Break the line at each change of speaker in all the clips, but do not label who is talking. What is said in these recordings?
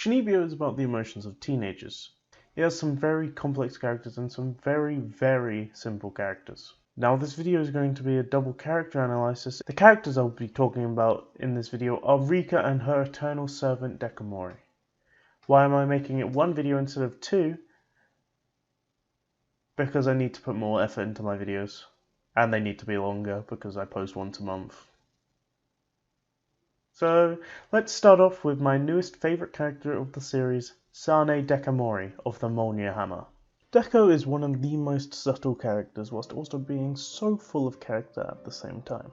Chuunibyou is about the emotions of teenagers. It has some very complex characters and some very, very simple characters. Now this video is going to be a double character analysis. The characters I'll be talking about in this video are Rikka and her eternal servant Dekomori. Why am I making it one video instead of two? Because I need to put more effort into my videos. And they need to be longer because I post once a month. So let's start off with my newest favourite character of the series, Sanae Dekomori of the Mjolnir Hammer. Deko is one of the most subtle characters whilst also being so full of character at the same time.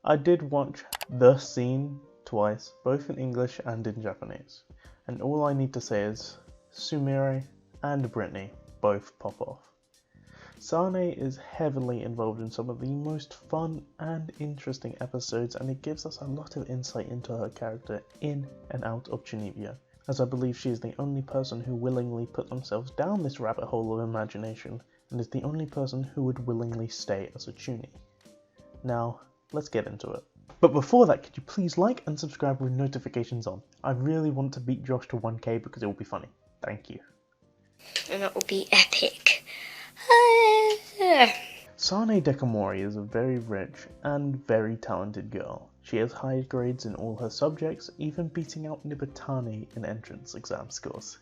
I did watch The Scene twice, both in English and in Japanese, and all I need to say is Sumire and Brittany both pop off. Sanae is heavily involved in some of the most fun and interesting episodes, and it gives us a lot of insight into her character in and out of Chuunibyou, as I believe she is the only person who willingly put themselves down this rabbit hole of imagination, and is the only person who would willingly stay as a chuuni. Now, let's get into it. But before that, could you please like and subscribe with notifications on? I really want to beat Josh to 1k because it will be funny. Thank you.
And it will be epic.
Sanae Dekomori is a very rich and very talented girl. She has high grades in all her subjects, even beating out Nibatani in entrance exam scores.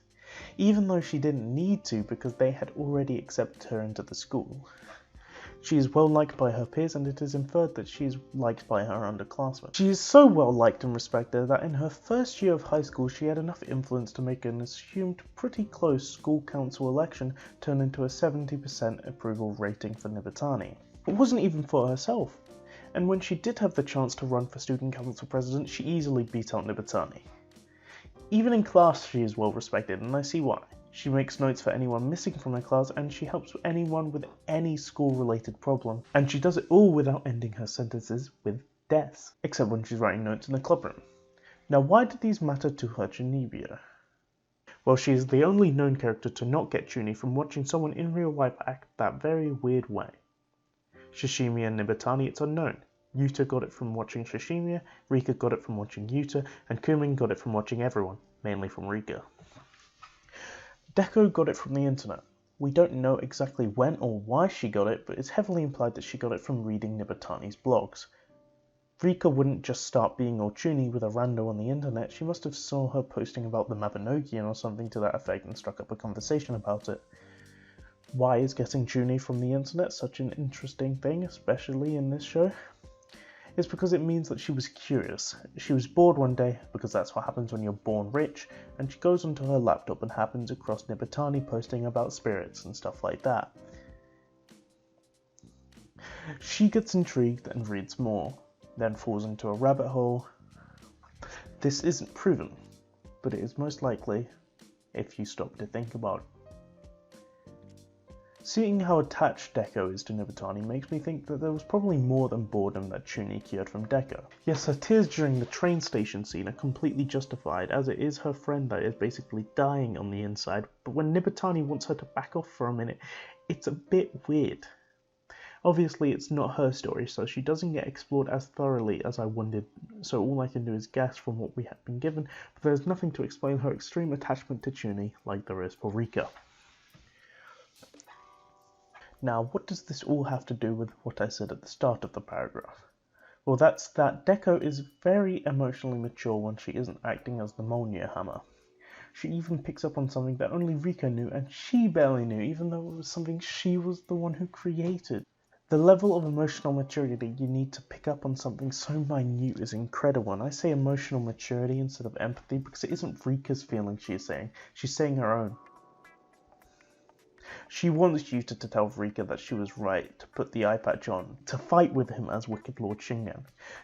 Even though she didn't need to because they had already accepted her into the school. She is well liked by her peers, and it is inferred that she is liked by her underclassmen. She is so well liked and respected that in her first year of high school she had enough influence to make an assumed pretty close school council election turn into a 70% approval rating for Nibatani. It wasn't even for herself, and when she did have the chance to run for student council president, she easily beat out Nibatani. Even in class she is well respected, and I see why. She makes notes for anyone missing from her class, and she helps anyone with any school-related problem. And she does it all without ending her sentences with deaths, except when she's writing notes in the clubroom. Now, why did these matter to her Chuunibyou? Well, she is the only known character to not get chuuni from watching someone in real life act that very weird way. Shishimiya and Nibatani, it's unknown. Yuta got it from watching Shishimiya, Rikka got it from watching Yuta, and Kumin got it from watching everyone, mainly from Rikka. Deko got it from the internet. We don't know exactly when or why she got it, but it's heavily implied that she got it from reading Nibatani's blogs. Rikka wouldn't just start being all chuuni with a rando on the internet. She must have saw her posting about the Mabinogion or something to that effect and struck up a conversation about it. Why is getting chuuni from the internet such an interesting thing, especially in this show? It's because it means that she was curious. She was bored one day, because that's what happens when you're born rich, and she goes onto her laptop and happens across Nibatani posting about spirits and stuff like that. She gets intrigued and reads more, then falls into a rabbit hole. This isn't proven, but it is most likely if you stop to think about it. Seeing how attached Deko is to Nibatani makes me think that there was probably more than boredom that chuuni cured from Deko. Yes, her tears during the train station scene are completely justified, as it is her friend that is basically dying on the inside, but when Nibatani wants her to back off for a minute, it's a bit weird. Obviously it's not her story, so she doesn't get explored as thoroughly as I wanted, so all I can do is guess from what we have been given, but there's nothing to explain her extreme attachment to chuuni like there is for Rikka. Now, what does this all have to do with what I said at the start of the paragraph? Well, that's that Deko is very emotionally mature when she isn't acting as the Mjolnir Hammer. She even picks up on something that only Rikka knew, and she barely knew, even though it was something she was the one who created. The level of emotional maturity you need to pick up on something so minute is incredible, and I say emotional maturity instead of empathy because it isn't Rikka's feeling she's saying her own. She wants Yuta to tell Rikka that she was right to put the eye patch on, to fight with him as Wicked Lord Shingen.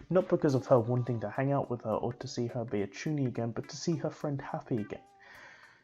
Not because of her wanting to hang out with her or to see her be a chuuni again, but to see her friend happy again.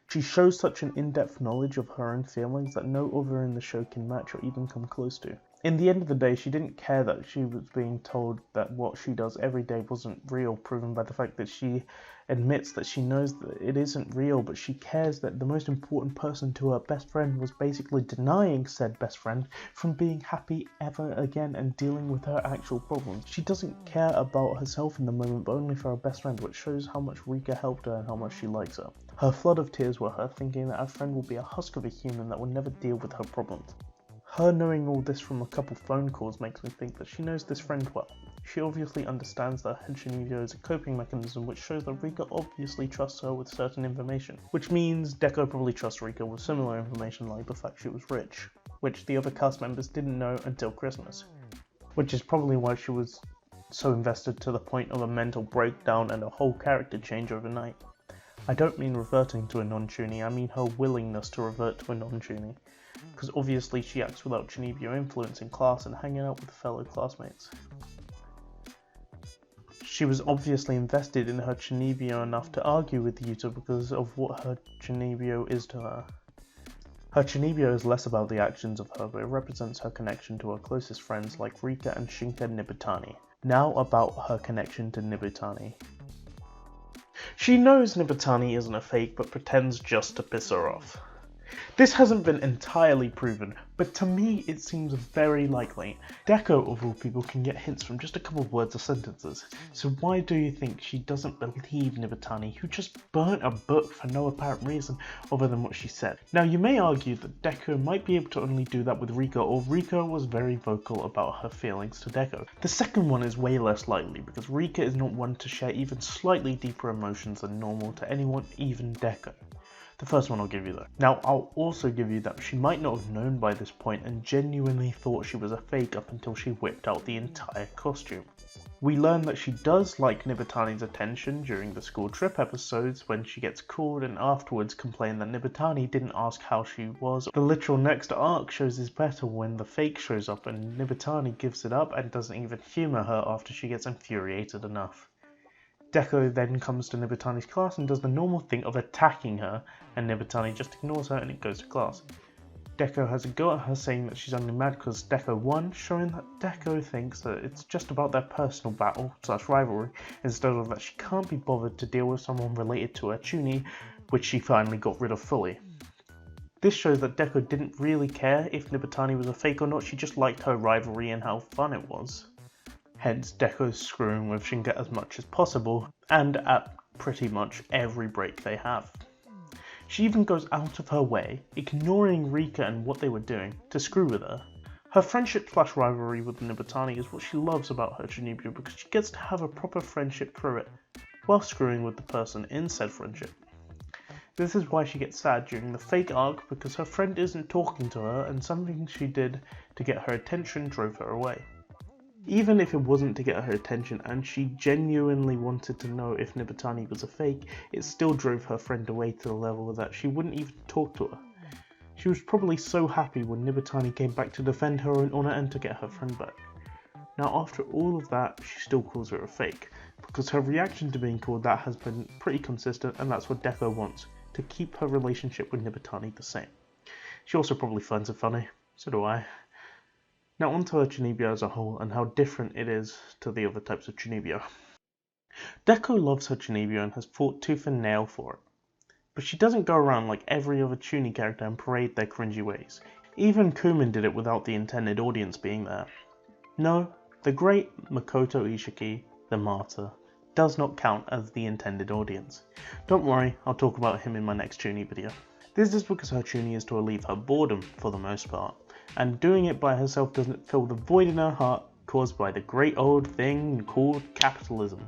She shows such an in-depth knowledge of her own feelings that no other in the show can match or even come close to. In the end of the day, she didn't care that she was being told that what she does every day wasn't real, proven by the fact that she admits that she knows that it isn't real, but she cares that the most important person to her best friend was basically denying said best friend from being happy ever again and dealing with her actual problems. She doesn't care about herself in the moment, but only for her best friend, which shows how much Rikka helped her and how much she likes her. Her flood of tears were her thinking that her friend will be a husk of a human that will never deal with her problems. Her knowing all this from a couple phone calls makes me think that she knows this friend well. She obviously understands that her chuunibyou is a coping mechanism, which shows that Rikka obviously trusts her with certain information, which means Deko probably trusts Rikka with similar information like the fact she was rich, which the other cast members didn't know until Christmas, which is probably why she was so invested to the point of a mental breakdown and a whole character change overnight. I don't mean reverting to a non-chuuni, I mean her willingness to revert to a non-chuuni. Because obviously she acts without chuunibyou influence in class and hanging out with fellow classmates. She was obviously invested in her chuunibyou enough to argue with Yuta because of what her chuunibyou is to her. Her chuunibyou is less about the actions of her, but it represents her connection to her closest friends like Rikka and Shinka Nibutani. Now about her connection to Nibutani. She knows Nibutani isn't a fake, but pretends just to piss her off. This hasn't been entirely proven, but to me it seems very likely. Deko, of all people, can get hints from just a couple of words or sentences, so why do you think she doesn't believe Nibutani, who just burnt a book for no apparent reason other than what she said? Now you may argue that Deko might be able to only do that with Rikka, or Rikka was very vocal about her feelings to Deko. The second one is way less likely, because Rikka is not one to share even slightly deeper emotions than normal to anyone, even Deko. The first one I'll give you though. Now I'll also give you that she might not have known by this point and genuinely thought she was a fake up until she whipped out the entire costume. We learn that she does like Nibutani's attention during the school trip episodes when she gets called and afterwards complain that Nibutani didn't ask how she was. The literal next arc shows this better when the fake shows up and Nibutani gives it up and doesn't even humour her after she gets infuriated enough. Deko then comes to Nibutani's class and does the normal thing of attacking her, and Nibutani just ignores her and it goes to class. Deko has a go at her saying that she's only mad because Deko won, showing that Deko thinks that it's just about their personal battle / rivalry, instead of that she can't be bothered to deal with someone related to her chuuni, which she finally got rid of fully. This shows that Deko didn't really care if Nibutani was a fake or not, she just liked her rivalry and how fun it was. Hence Deko's screwing with Shinka as much as possible, and at pretty much every break they have. She even goes out of her way, ignoring Rikka and what they were doing, to screw with her. Her friendship / rivalry with Nibutani is what she loves about her chuunibyou because she gets to have a proper friendship through it, while screwing with the person in said friendship. This is why she gets sad during the fake arc, because her friend isn't talking to her and something she did to get her attention drove her away. Even if it wasn't to get her attention and she genuinely wanted to know if Nibutani was a fake, it still drove her friend away to the level that she wouldn't even talk to her. She was probably so happy when Nibutani came back to defend her own honour and to get her friend back. Now after all of that, she still calls her a fake, because her reaction to being called that has been pretty consistent, and that's what Deko wants, to keep her relationship with Nibutani the same. She also probably finds it funny, so do I. Now onto her chuunibyou as a whole and how different it is to the other types of chuunibyou. Deko loves her chuunibyou and has fought tooth and nail for it. But she doesn't go around like every other chuuni character and parade their cringy ways. Even Kumin did it without the intended audience being there. No, the great Makoto Ishiki, the martyr, does not count as the intended audience. Don't worry, I'll talk about him in my next chuuni video. This is because her chuuni is to relieve her boredom for the most part, and doing it by herself doesn't fill the void in her heart caused by the great old thing called capitalism.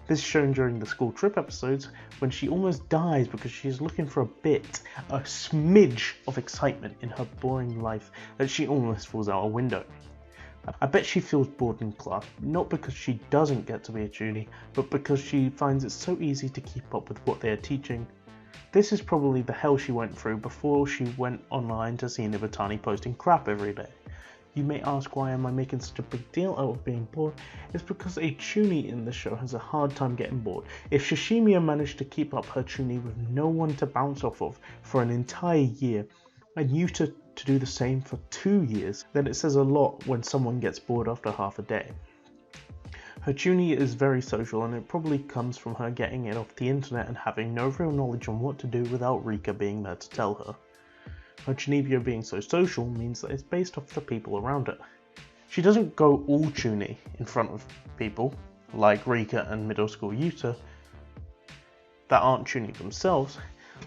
This is shown during the school trip episodes when she almost dies because she is looking for a smidge of excitement in her boring life that she almost falls out a window. I bet she feels bored in class, not because she doesn't get to be a chuuni, but because she finds it so easy to keep up with what they are teaching. This is probably the hell she went through before she went online to see Nibutani posting crap every day. You may ask, why am I making such a big deal out of being bored? It's because a chuuni in the show has a hard time getting bored. If Shishimiya managed to keep up her chuuni with no one to bounce off of for an entire year, and Yuta to do the same for 2 years, then it says a lot when someone gets bored after half a day. Her chuuni is very social, and it probably comes from her getting it off the internet and having no real knowledge on what to do without Rikka being there to tell her. Her chuunibyou being so social means that it's based off the people around her. She doesn't go all chuuni in front of people, like Rikka and middle school Yuta, that aren't chuuni themselves,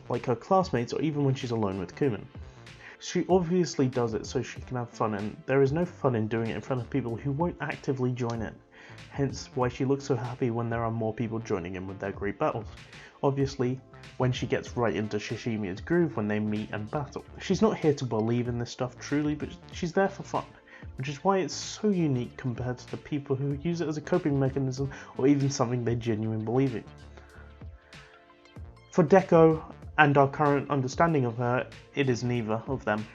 like her classmates or even when she's alone with Kumin. She obviously does it so she can have fun, and there is no fun in doing it in front of people who won't actively join in. Hence why she looks so happy when there are more people joining in with their great battles. Obviously, when she gets right into Shishimi's groove when they meet and battle. She's not here to believe in this stuff truly, but she's there for fun, which is why it's so unique compared to the people who use it as a coping mechanism or even something they genuinely believe in. For Deko and our current understanding of her, it is neither of them,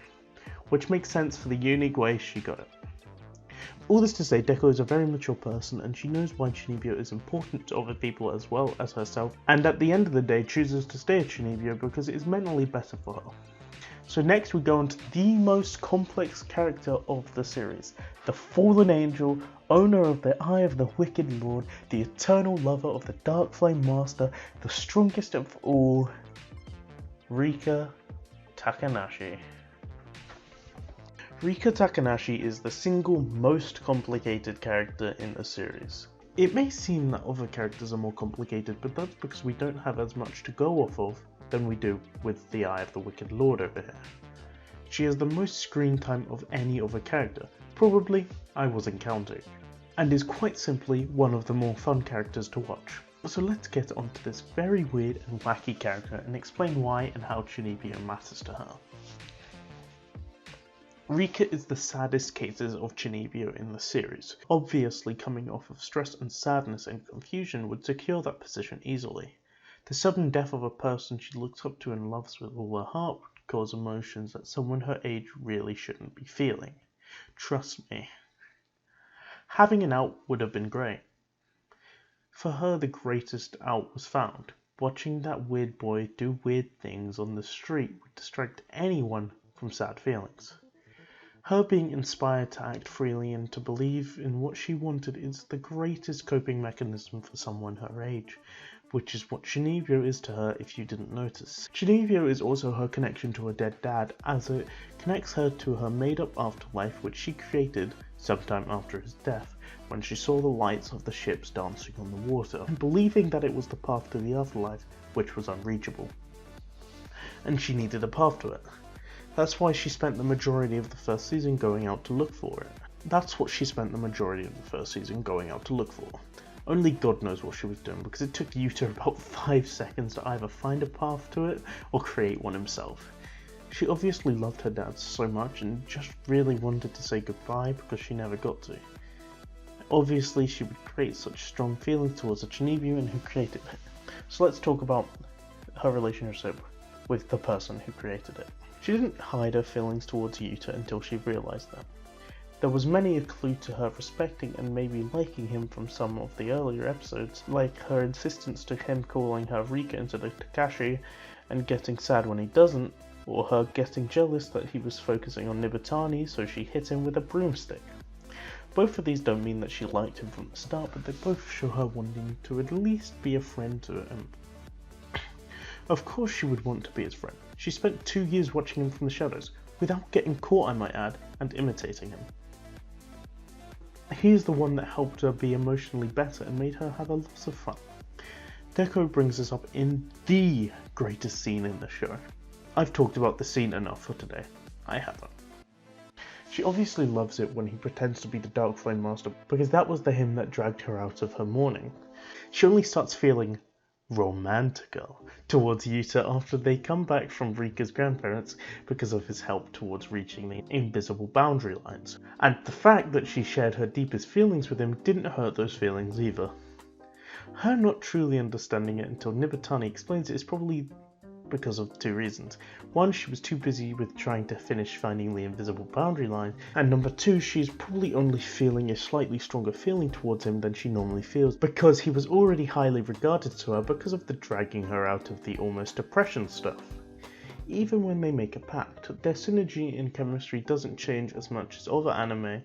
which makes sense for the unique way she got it. All this to say, Deko is a very mature person, and she knows why chuunibyou is important to other people as well as herself, and at the end of the day chooses to stay a chuunibyou because it is mentally better for her. So next we go on to the most complex character of the series, the fallen angel, owner of the Eye of the Wicked Lord, the eternal lover of the Dark Flame Master, the strongest of all, Rikka Takanashi. Rikka Takanashi is the single most complicated character in the series. It may seem that other characters are more complicated, but that's because we don't have as much to go off of than we do with the Eye of the Wicked Lord over here. She has the most screen time of any other character, probably I wasn't counting, and is quite simply one of the more fun characters to watch. So let's get onto this very weird and wacky character and explain why and how chuunibyou matters to her. Rikka is the saddest cases of chuunibyou in the series. Obviously, coming off of stress and sadness and confusion would secure that position easily. The sudden death of a person she looks up to and loves with all her heart would cause emotions that someone her age really shouldn't be feeling. Trust me. Having an out would have been great. For her, the greatest out was found. Watching that weird boy do weird things on the street would distract anyone from sad feelings. Her being inspired to act freely and to believe in what she wanted is the greatest coping mechanism for someone her age, which is what chuunibyou is to her if you didn't notice. chuunibyou is also her connection to her dead dad, as it connects her to her made-up afterlife which she created sometime after his death, when she saw the lights of the ships dancing on the water, and believing that it was the path to the afterlife, which was unreachable. And she needed a path to it. That's why she spent the majority of the first season going out to look for it. Only God knows what she was doing, because it took Yuta about 5 seconds to either find a path to it or create one himself. She obviously loved her dad so much and just really wanted to say goodbye because she never got to. Obviously she would create such strong feelings towards a chuunibyou and who created it. So let's talk about her relationship with the person who created it. She didn't hide her feelings towards Yuta until she realised them. There was many a clue to her respecting and maybe liking him from some of the earlier episodes, like her insistence to him calling her Rikka instead of Takanashi and getting sad when he doesn't, or her getting jealous that he was focusing on Nibatani so she hit him with a broomstick. Both of these don't mean that she liked him from the start, but they both show her wanting to at least be a friend to him. Of course she would want to be his friend. She spent 2 years watching him from the shadows, without getting caught I might add, and imitating him. He is the one that helped her be emotionally better and made her have a lot of fun. Deko brings us up in the greatest scene in the show. I've talked about the scene enough for today. I haven't. She obviously loves it when he pretends to be the Dark Flame Master, because that was the him that dragged her out of her mourning. She only starts feeling romantical towards Yuta after they come back from Rikka's grandparents because of his help towards reaching the invisible boundary lines. And the fact that she shared her deepest feelings with him didn't hurt those feelings either. Her not truly understanding it until Nibatani explains it is probably because of 2 reasons. 1, she was too busy with trying to finish finding the invisible boundary line, and number 2, she's probably only feeling a slightly stronger feeling towards him than she normally feels, because he was already highly regarded to her because of the dragging her out of the almost depression stuff. Even when they make a pact, their synergy and chemistry doesn't change as much as other anime,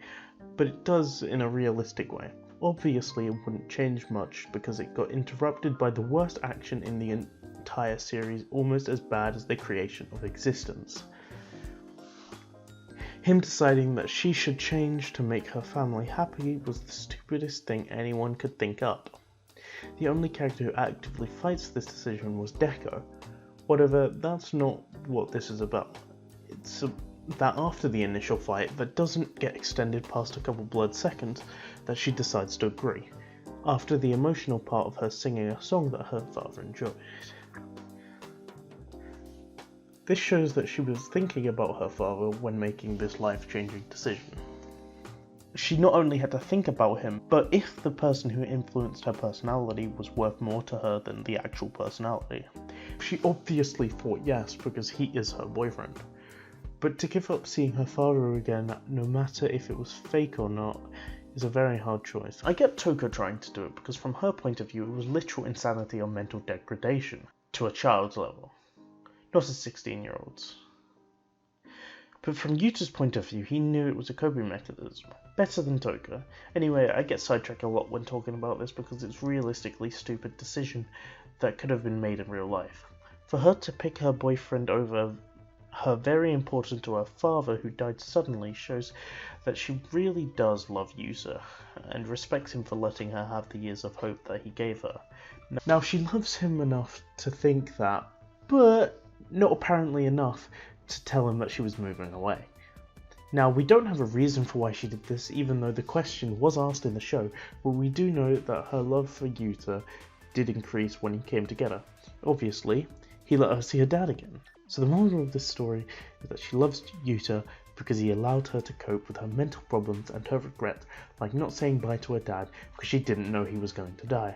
but it does in a realistic way. Obviously it wouldn't change much because it got interrupted by the worst action in the entire series, almost as bad as the creation of existence. Him deciding that she should change to make her family happy was the stupidest thing anyone could think up. The only character who actively fights this decision was Deko. Whatever, that's not what this is about. It's that after the initial fight that doesn't get extended past a couple blood seconds that she decides to agree, after the emotional part of her singing a song that her father enjoys. This shows that she was thinking about her father when making this life-changing decision. She not only had to think about him, but if the person who influenced her personality was worth more to her than the actual personality. She obviously thought yes because he is her boyfriend. But to give up seeing her father again, no matter if it was fake or not, is a very hard choice. I get Toko trying to do it because from her point of view it was literal insanity or mental degradation, to a child's level, not a 16-year-old's. But from Yuta's point of view, he knew it was a coping mechanism. Better than Toko. Anyway, I get sidetracked a lot when talking about this because it's realistically a stupid decision that could have been made in real life. For her to pick her boyfriend over her very important to her father who died suddenly shows that she really does love Yuta and respects him for letting her have the years of hope that he gave her. Now she loves him enough to think that, but not apparently enough to tell him that she was moving away. Now we don't have a reason for why she did this even though the question was asked in the show, but we do know that her love for Yuta did increase when he came together. Obviously, he let her see her dad again. So the moral of this story is that she loves Yuta because he allowed her to cope with her mental problems and her regret, like not saying bye to her dad because she didn't know he was going to die.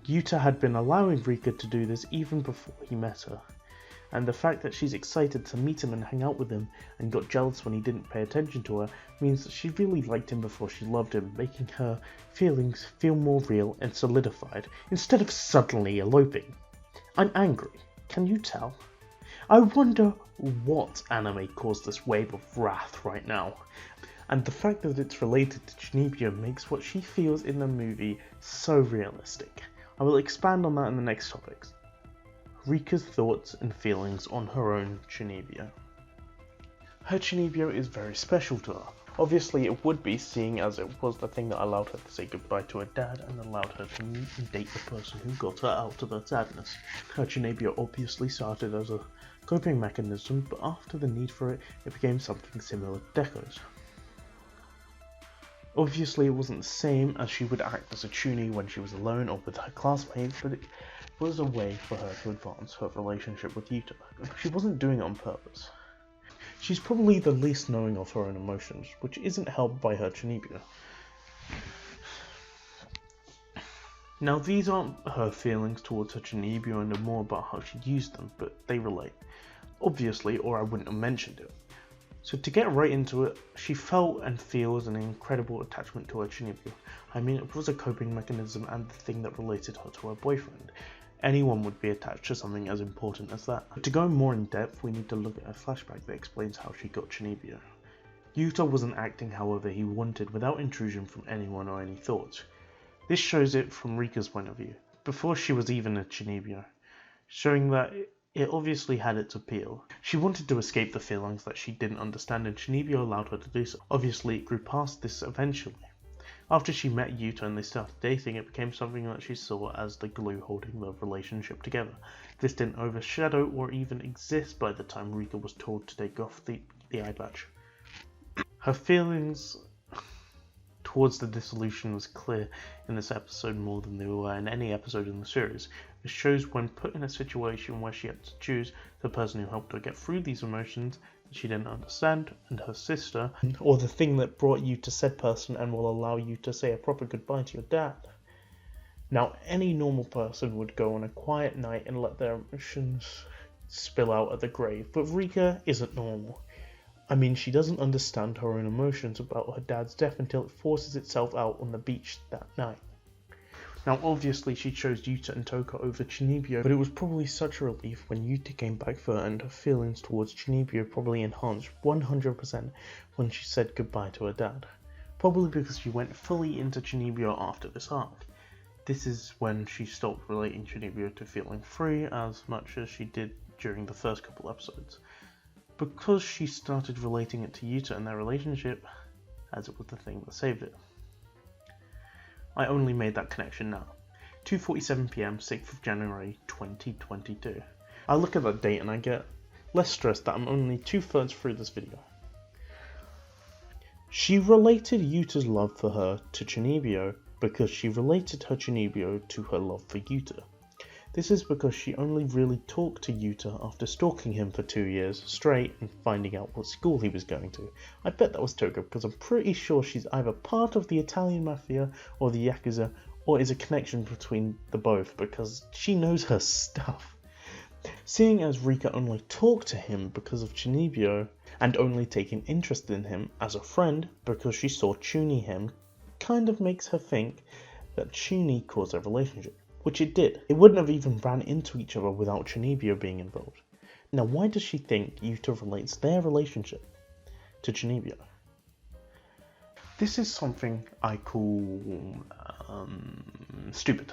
Yuta had been allowing Rikka to do this even before he met her, and the fact that she's excited to meet him and hang out with him and got jealous when he didn't pay attention to her means that she really liked him before she loved him, making her feelings feel more real and solidified instead of suddenly eloping. I'm angry. Can you tell? I wonder what anime caused this wave of wrath right now. And the fact that it's related to chuunibyou makes what she feels in the movie so realistic. I will expand on that in the next topics. Rikka's thoughts and feelings on her own chuunibyou. Her chuunibyou is very special to her. Obviously it would be, seeing as it was the thing that allowed her to say goodbye to her dad and allowed her to meet and date the person who got her out of her sadness. Her chuunibyou obviously started as a coping mechanism, but after the need for it, it became something similar to Deko's. Obviously it wasn't the same as she would act as a chuuni when she was alone or with her classmates, but it was a way for her to advance her relationship with Yuta. She wasn't doing it on purpose. She's probably the least knowing of her own emotions, which isn't helped by her chuunibyou. Now these aren't her feelings towards her chuunibyou and are more about how she used them, but they relate. Obviously, or I wouldn't have mentioned it. So to get right into it, she felt and feels an incredible attachment to her chuunibyou. I mean, it was a coping mechanism and the thing that related her to her boyfriend. Anyone would be attached to something as important as that. But to go more in depth, we need to look at a flashback that explains how she got chuunibyou. Yuta wasn't acting however he wanted without intrusion from anyone or any thoughts. This shows it from Rikka's point of view, before she was even a chuunibyou, showing that it obviously had its appeal. She wanted to escape the feelings that she didn't understand and chuunibyou allowed her to do so. Obviously it grew past this eventually. After she met Yuta and they started dating, it became something that she saw as the glue holding the relationship together. This didn't overshadow or even exist by the time Rikka was told to take off the eye patch. Her feelings towards the dissolution was clear in this episode more than they were in any episode in the series. It shows when put in a situation where she had to choose the person who helped her get through these emotions that she didn't understand, and her sister, or the thing that brought you to said person and will allow you to say a proper goodbye to your dad. Now, any normal person would go on a quiet night and let their emotions spill out at the grave, but Rikka isn't normal. I mean, she doesn't understand her own emotions about her dad's death until it forces itself out on the beach that night. Now obviously she chose Yuta and Toka over Chuunibyou, but it was probably such a relief when Yuta came back for her, and her feelings towards Chuunibyou probably enhanced 100% when she said goodbye to her dad. Probably because she went fully into Chuunibyou after this arc. This is when she stopped relating Chuunibyou to feeling free as much as she did during the first couple episodes. Because she started relating it to Yuta and their relationship, as it was the thing that saved it. I only made that connection now. 2:47 PM, 6th of January 2022. I look at that date and I get less stressed that I'm only 2/3 through this video. She related Yuta's love for her to Chuunibyou because she related her Chuunibyou to her love for Yuta. This is because she only really talked to Yuta after stalking him for 2 years straight and finding out what school he was going to. I bet that was Toka because I'm pretty sure she's either part of the Italian mafia or the Yakuza, or is a connection between the both because she knows her stuff. Seeing as Rikka only talked to him because of Chuunibyou and only taking interest in him as a friend because she saw Chuuni him, kind of makes her think that Chuuni caused their relationship. Which it did. It wouldn't have even ran into each other without Chuunibyou being involved. Now why does she think Yuta relates their relationship to Chuunibyou? This is something I call stupid.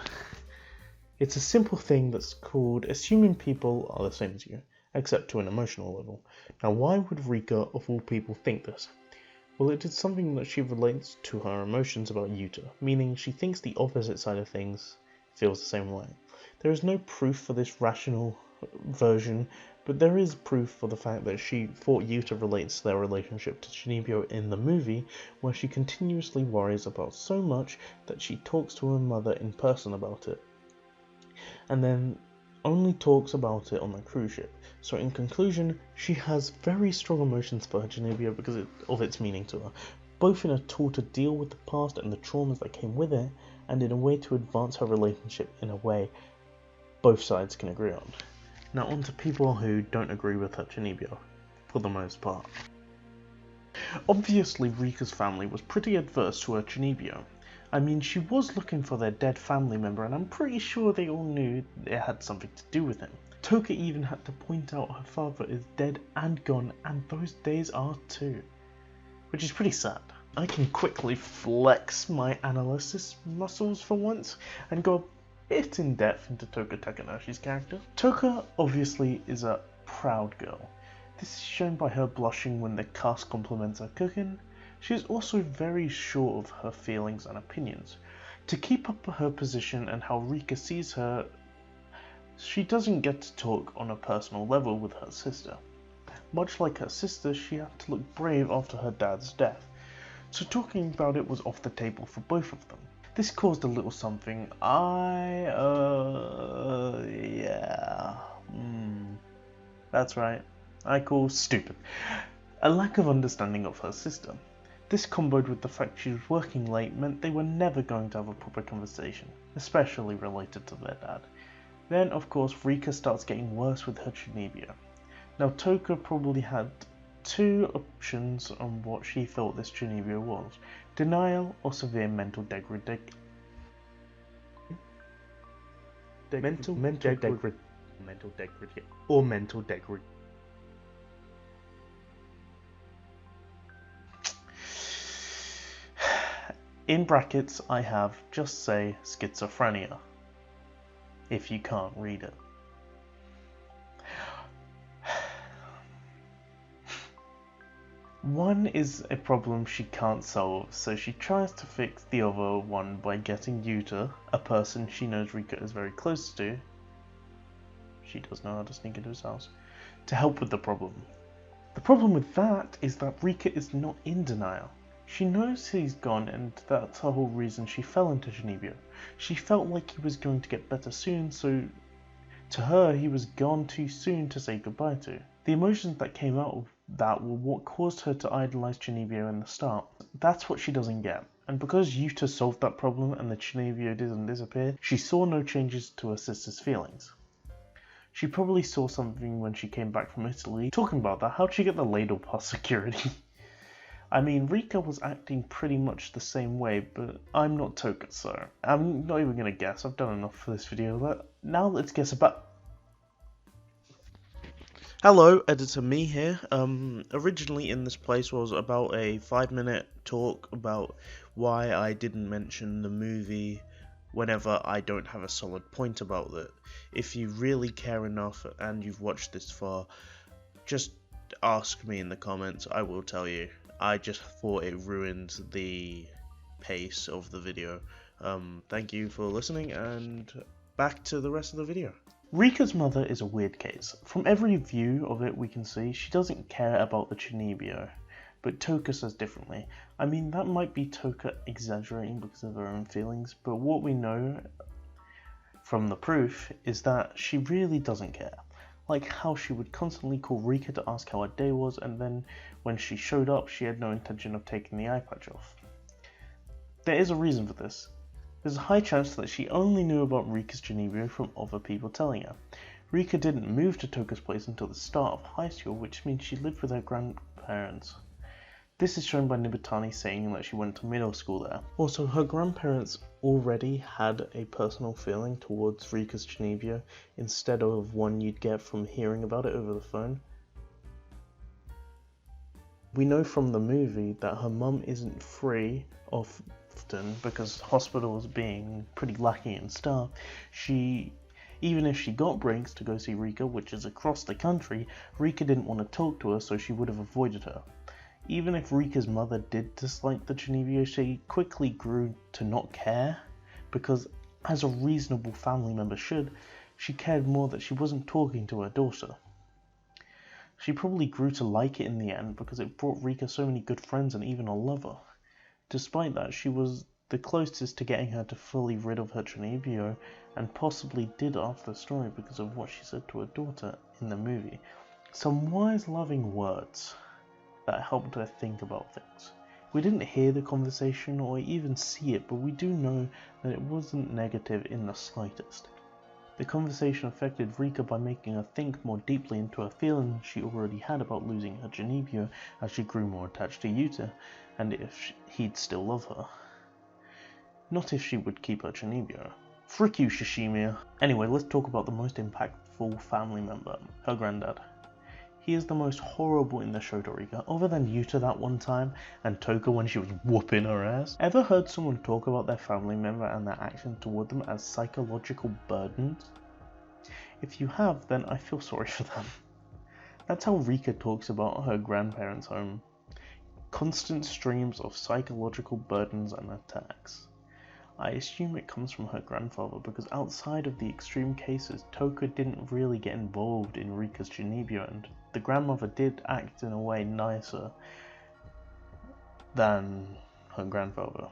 It's a simple thing that's called assuming people are the same as you, except to an emotional level. Now why would Rikka of all people think this? Well, it is something that she relates to her emotions about Yuta, meaning she thinks the opposite side of things feels the same way. There is no proof for this rational version, but there is proof for the fact that she thought Yuta relates their relationship to Chuunibyou in the movie, where she continuously worries about so much that she talks to her mother in person about it, and then only talks about it on the cruise ship. So in conclusion, she has very strong emotions for her Chuunibyou because of its meaning to her, both in a tool to deal with the past and the traumas that came with it, and in a way to advance her relationship in a way both sides can agree on. Now on to people who don't agree with her Chuunibyou, for the most part. Obviously Rikka's family was pretty adverse to her Chuunibyou. I mean, she was looking for their dead family member, and I'm pretty sure they all knew it had something to do with him. Toka even had to point out her father is dead and gone, and those days are too. Which is pretty sad. I can quickly flex my analysis muscles for once and go a bit in depth into Toka Takanashi's character. Toka obviously is a proud girl. This is shown by her blushing when the cast compliments her cooking. She is also very sure of her feelings and opinions. To keep up her position and how Rikka sees her, she doesn't get to talk on a personal level with her sister. Much like her sister, she had to look brave after her dad's death, so talking about it was off the table for both of them. This caused a little something that's right, I call stupid. A lack of understanding of her sister. This comboed with the fact she was working late meant they were never going to have a proper conversation, especially related to their dad. Then of course Rikka starts getting worse with her Chuunibyou. Now Toka probably had two options on what she thought this Chuunibyou was: denial or severe mental degradation. In brackets I have just say schizophrenia, if you can't read it. One is a problem she can't solve, so she tries to fix the other one by getting Yuta, a person she knows Rikka is very close to, she does know how to sneak into his house, to help with the problem. The problem with that is that Rikka is not in denial. She knows he's gone, and that's the whole reason she fell into Chuunibyou. She felt like he was going to get better soon, so to her he was gone too soon to say goodbye to. The emotions that came out of that were what caused her to idolize Chuunibyou in the start. That's what she doesn't get. And because Yuta solved that problem and the Chuunibyou didn't disappear, she saw no changes to her sister's feelings. She probably saw something when she came back from Italy. Talking about that, how'd she get the ladle past security? I mean, Rikka was acting pretty much the same way, but I'm not Toka, so I'm not even gonna guess. I've done enough for this video, but now let's guess about... Hello, Editor Me here. Originally in this place was about a 5-minute talk about why I didn't mention the movie whenever I don't have a solid point about it. If you really care enough and you've watched this far, just ask me in the comments, I will tell you. I just thought it ruined the pace of the video. Thank you for listening, and back to the rest of the video. Rikka's mother is a weird case. From every view of it we can see, she doesn't care about the chuunibyou, but Toka says differently. I mean, that might be Toka exaggerating because of her own feelings, but what we know from the proof is that she really doesn't care. Like how she would constantly call Rikka to ask how her day was, and then when she showed up, she had no intention of taking the eye patch off. There is a reason for this. There's a high chance that she only knew about Rikka's chuunibyou from other people telling her. Rikka didn't move to Toka's place until the start of high school, which means she lived with her grandparents. This is shown by Nibatani saying that she went to middle school there. Also, her grandparents already had a personal feeling towards Rikka's chuunibyou instead of one you'd get from hearing about it over the phone. We know from the movie that her mum isn't free often because hospitals being pretty lacking in staff. Even if she got breaks to go see Rikka, which is across the country, Rikka didn't want to talk to her, so she would have avoided her. Even if Rikka's mother did dislike the chuunibyou, she quickly grew to not care, because as a reasonable family member should, she cared more that she wasn't talking to her daughter. She probably grew to like it in the end because it brought Rikka so many good friends and even a lover. Despite that, she was the closest to getting her to fully rid of her chuunibyou, and possibly did after the story because of what she said to her daughter in the movie. Some wise, loving words that helped her think about things. We didn't hear the conversation or even see it, but we do know that it wasn't negative in the slightest. The conversation affected Rikka by making her think more deeply into her feelings she already had about losing her chuunibyou as she grew more attached to Yuta, and if he'd still love her. Not if she would keep her chuunibyou. Frick you, Shishimiya. Anyway, let's talk about the most impactful family member, her granddad. He is the most horrible in the show to Rikka, other than Yuta that one time, and Toka when she was whooping her ass. Ever heard someone talk about their family member and their actions toward them as psychological burdens? If you have, then I feel sorry for them. That's how Rikka talks about her grandparents' home. Constant streams of psychological burdens and attacks. I assume it comes from her grandfather because outside of the extreme cases, Toka didn't really get involved in Rikka's chuunibyou, and the grandmother did act in a way nicer than her grandfather.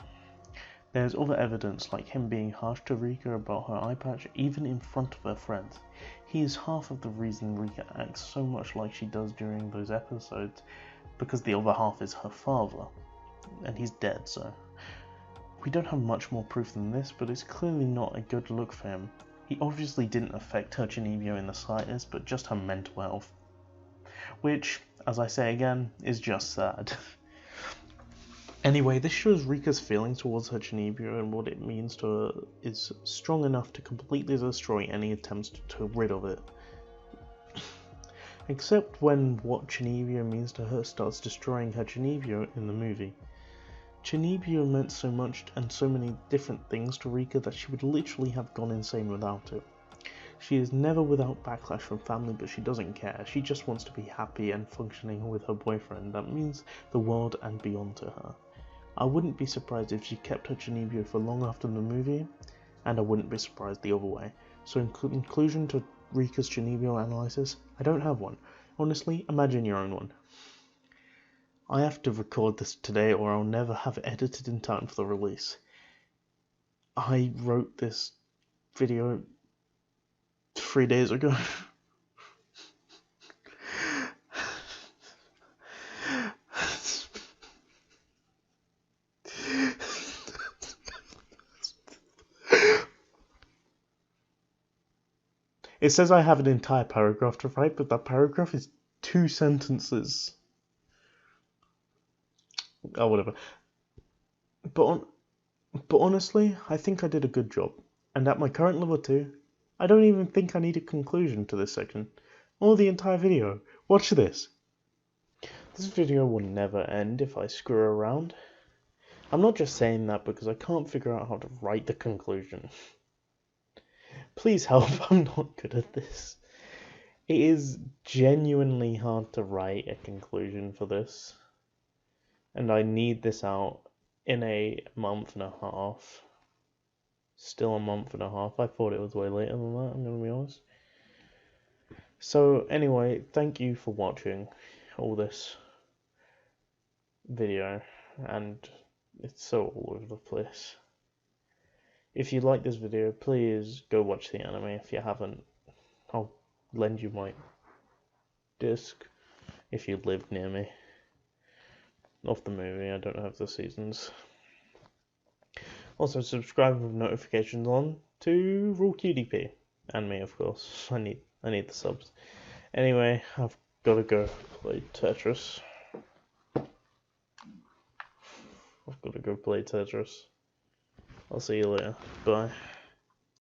There's other evidence like him being harsh to Rikka about her eye patch even in front of her friends. He is half of the reason Rikka acts so much like she does during those episodes, because the other half is her father, and he's dead, so... We don't have much more proof than this, but it's clearly not a good look for him. He obviously didn't affect her chuunibyou in the slightest, but just her mental health. Which, as I say again, is just sad. Anyway, this shows Rikka's feelings towards her chuunibyou and what it means to her is strong enough to completely destroy any attempts to rid of it. Except when what chuunibyou means to her starts destroying her chuunibyou in the movie. Chuunibyou meant so much and so many different things to Rikka that she would literally have gone insane without it. She is never without backlash from family, but she doesn't care. She just wants to be happy and functioning with her boyfriend. That means the world and beyond to her. I wouldn't be surprised if she kept her chuunibyou for long after the movie, and I wouldn't be surprised the other way. So in conclusion to Rikka's chuunibyou analysis, I don't have one. Honestly, imagine your own one. I have to record this today or I'll never have it edited in time for the release. I wrote this video 3 days ago. It says I have an entire paragraph to write, but that paragraph is 2 sentences. Oh, whatever. But honestly, I think I did a good job. And at my current level 2, I don't even think I need a conclusion to this section. Or the entire video. Watch this. This video will never end if I screw around. I'm not just saying that because I can't figure out how to write the conclusion. Please help, I'm not good at this. It is genuinely hard to write a conclusion for this. And I need this out in a month and a half. Still a month and a half. I thought it was way later than that, I'm gonna be honest. So anyway, thank you for watching all this video, and it's so all over the place. If you like this video, please go watch the anime. If you haven't, I'll lend you my disc if you live near me. Of the movie, I don't have the seasons. Also, subscribe with notifications on to Rule QDP and me, of course. I need the subs. Anyway, I've got to go play Tetris. I'll see you later. Bye.